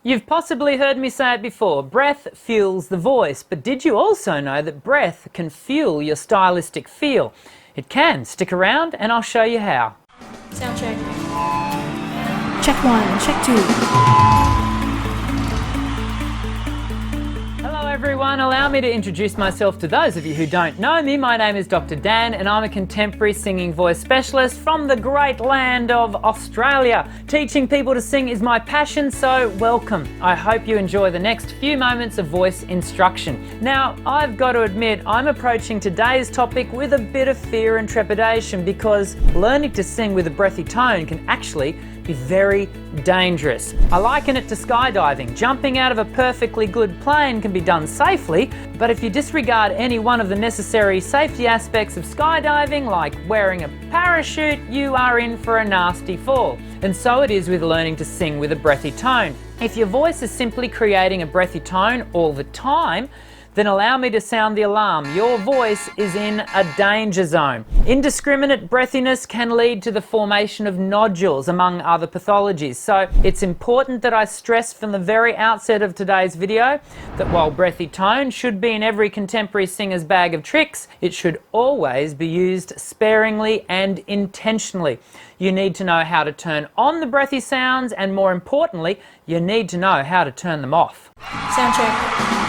You've possibly heard me say it before, breath fuels the voice, but did you also know that breath can fuel your stylistic feel? It can. Stick around and I'll show you how. Sound check. Check 1, check 2. Hello everyone, allow me to introduce myself to those of you who don't know me. My name is Dr. Dan and I'm a contemporary singing voice specialist from the great land of Australia. Teaching people to sing is my passion, so welcome. I hope you enjoy the next few moments of voice instruction. Now, I've got to admit, I'm approaching today's topic with a bit of fear and trepidation because learning to sing with a breathy tone can actually be very dangerous. I liken it to skydiving. Jumping out of a perfectly good plane can be done safely, but if you disregard any one of the necessary safety aspects of skydiving, like wearing a parachute, you are in for a nasty fall. And so it is with learning to sing with a breathy tone. If your voice is simply creating a breathy tone all the time, then allow me to sound the alarm. Your voice is in a danger zone. Indiscriminate breathiness can lead to the formation of nodules, among other pathologies. So it's important that I stress from the very outset of today's video that while breathy tone should be in every contemporary singer's bag of tricks, it should always be used sparingly and intentionally. You need to know how to turn on the breathy sounds, and more importantly, you need to know how to turn them off. Sound check.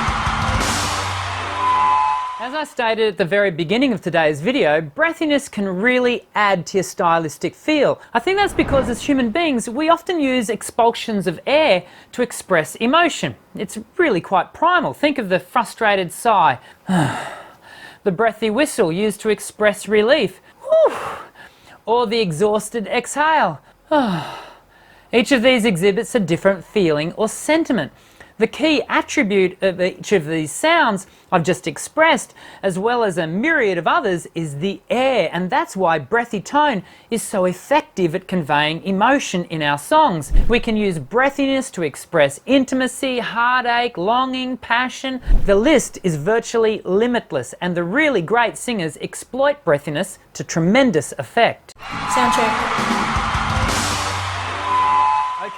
As I stated at the very beginning of today's video, breathiness can really add to your stylistic feel. I think that's because as human beings, we often use expulsions of air to express emotion. It's really quite primal. Think of the frustrated sigh, the breathy whistle used to express relief, or the exhausted exhale. Each of these exhibits a different feeling or sentiment. The key attribute of each of these sounds I've just expressed, as well as a myriad of others, is the air, and that's why breathy tone is so effective at conveying emotion in our songs. We can use breathiness to express intimacy, heartache, longing, passion. The list is virtually limitless, and the really great singers exploit breathiness to tremendous effect. Sound check.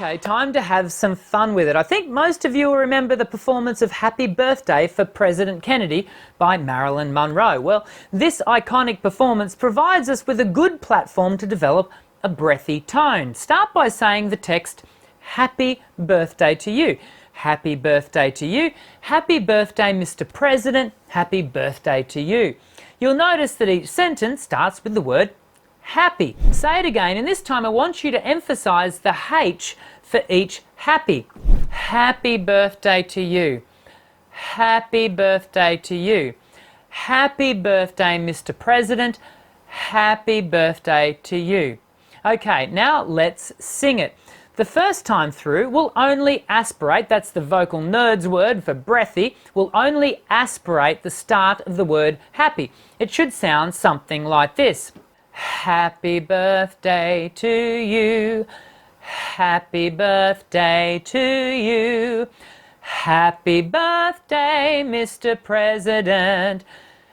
Okay, time to have some fun with it. I think most of you will remember the performance of Happy Birthday for President Kennedy by Marilyn Monroe. Well, this iconic performance provides us with a good platform to develop a breathy tone. Start by saying the text, Happy Birthday to you. Happy birthday to you. Happy birthday, Mr. President. Happy birthday to you. You'll notice that each sentence starts with the word happy. Say it again, and this time I want you to emphasize the H for each happy. Happy birthday to you. Happy birthday to you. Happy birthday, Mr. President. Happy birthday to you. Okay, now let's sing it. The first time through, we'll only aspirate, that's the vocal nerds word for breathy, we'll only aspirate the start of the word happy. It should sound something like this. Happy birthday to you. Happy birthday to you. Happy birthday, Mr. President.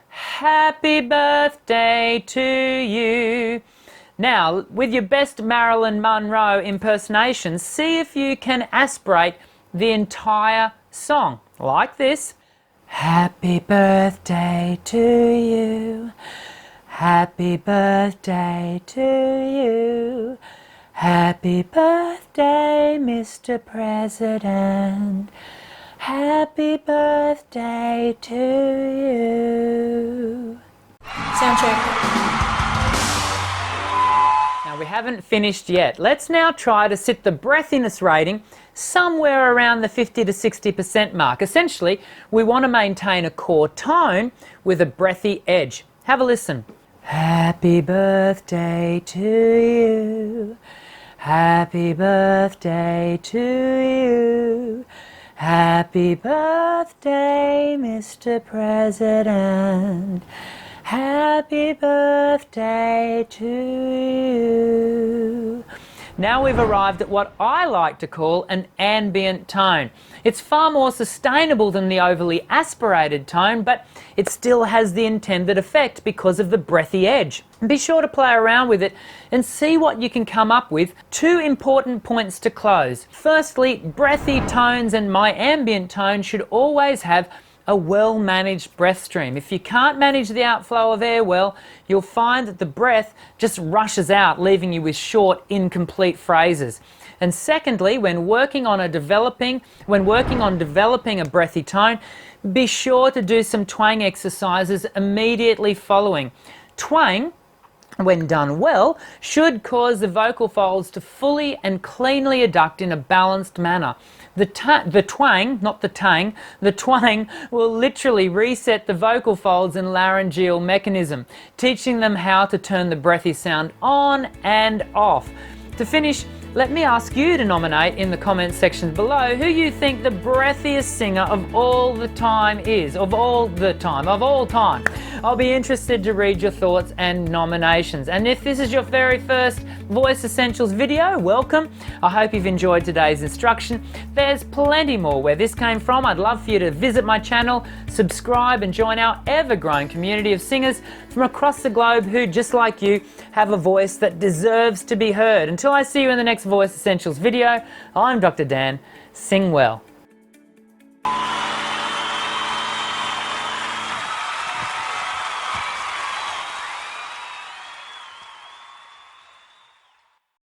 Happy birthday to you. Now, with your best Marilyn Monroe impersonation, see if you can aspirate the entire song like this. Happy birthday to you. Happy birthday to you. Happy birthday, Mr. President. Happy birthday to you. Sound check. Now we haven't finished yet. Let's now try to sit the breathiness rating somewhere around the 50 to 60% mark. Essentially, we want to maintain a core tone with a breathy edge. Have a listen. Happy birthday to you. Happy birthday to you. Happy birthday, Mr. President. Happy birthday to you. Now we've arrived at what I like to call an ambient tone. It's far more sustainable than the overly aspirated tone, but it still has the intended effect because of the breathy edge. Be sure to play around with it and see what you can come up with. 2 important points to close. Firstly, breathy tones and my ambient tone should always have a well-managed breath stream. If you can't manage the outflow of air well, you'll find that the breath just rushes out, leaving you with short, incomplete phrases. And secondly, when working on developing a breathy tone, be sure to do some twang exercises immediately following. Twang, when done well, should cause the vocal folds to fully and cleanly adduct in a balanced manner. The twang, not the tang, the twang will literally reset the vocal folds and laryngeal mechanism, teaching them how to turn the breathy sound on and off. To finish, let me ask you to nominate in the comments section below who you think the breathiest singer of all time is. Of all time. I'll be interested to read your thoughts and nominations. And if this is your very first Voice Essentials video, welcome. I hope you've enjoyed today's instruction. There's plenty more where this came from. I'd love for you to visit my channel, subscribe and join our ever-growing community of singers from across the globe who, just like you, have a voice that deserves to be heard. Until I see you in the next Voice Essentials video, I'm Dr. Dan. Sing well.